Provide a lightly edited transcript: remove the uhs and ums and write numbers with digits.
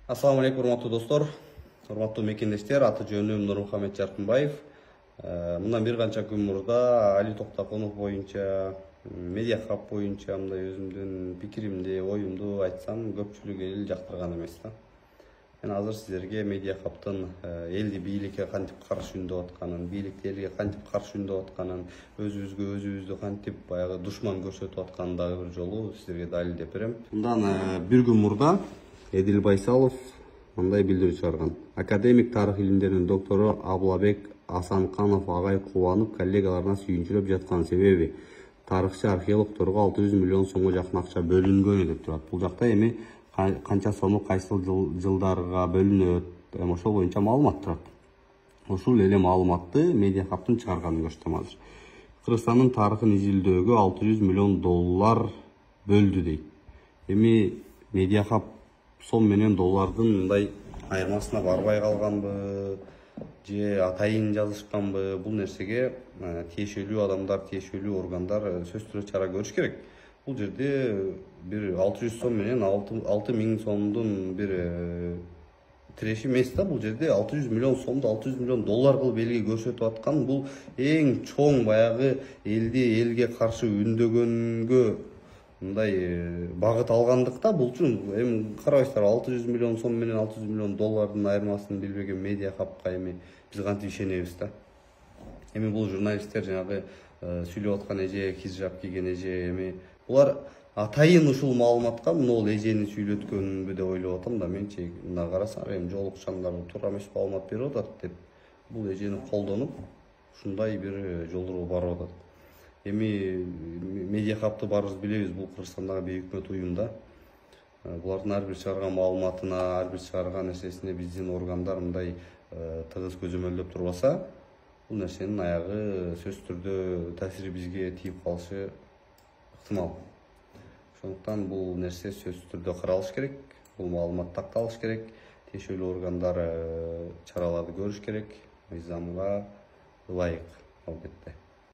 Assalamu alейкум, урматтуу достор, урматтуу мекендештер, аты жөнүм Нурмухамед Жаркынбаев. Мындан бир канча күн мурда Али Токтокунов боюнча, Медиа Хаб боюнча мындай өзүмдүн пикиримди, оюмду айтсам, көпчүлүк эл жактырган эмес да. Мен азыр сиздерге Медиа Хабтын элди бийликке кантип каршы үндөп атканын, бийликти элге кантип каршы үндөп атканын, өзүбүздү кантип баягы душман көрсөтүп атканын дагы бир жолу сиздерге далилдеп берем. Мындан бир күн мурда Эдил Байсалов мындай билдирүү чыгарган. Академик тарых илимдеринин доктору Аблабек Асанканов агай кубанып, коллегаларына сүйүнчүлөп жаткан себеби тарыхчы археологторго 600 миллион сомго жакын акча бөлүнгөн деп турат. Бул жакта эми канча сому кайсыл жылдарга бөлүнөт, ошол боюнча маалымат турат. Ушул эле маалыматты Медиа Хабтын чыгарганын көрсөтөм азыр. Кыргызстандын тарыхын изилдөөгө 600 миллион доллар бөлдү дейт. Эми Медиа Хаб сом менен доллардын мындай айырмасына барбай калганбы же атайын жазышканбы, бул нерсеге тиешелүү адамдар, тиешелүү органдар сөзсүз түрдө чара көрүш керек. Бул жерде бир 600 сом менен 6000 сомдун бир тиреши эмес да. Бул жерде 600 миллион сомду 600 миллион доллар кылып элге көрсөтүп аткан, бул эң чоң баягы элди элге каршы үндөгөнгө мындай багыт алгандыкта. Бул үчүн эми карабайсыздар, 600 миллион сом менен 600 миллион доллардын айырмасын билбеген Медиа Хабка эми биз кантип ишенебиз да. Эми бул журналисттер жанагы сүйлөп аткан эже, хиджаб кийген эже, эми булар атайын ушул маалыматка могул эжени сүйлөткөнбү деп ойлоп атам да. Менчи мына карасаң, эми жоолукчандар туура эмес маалымат берип атат деп бул эжени колдонуп ушундай бир жолдорго барып атат. Эми Медиа Хабты баарыбыз билебиз, бул Кыргызстандагы бейөкмөт уюм да. Булардын ар бир чыгарган маалыматына, ар бир чыгарган нерсесине биздин органдар мындай тыгыз көзөмөлдөп турбаса, бул нерсенин аягы сөзсүз түрдө таасири бизге тийип калышы ыктымал. Ошондуктан бул нерсе сөзсүз түрдө каралыш керек, бул маалымат такталыш керек, тиешелүү органдар чараларды көрүш керек, мыйзамга ылайык албетте.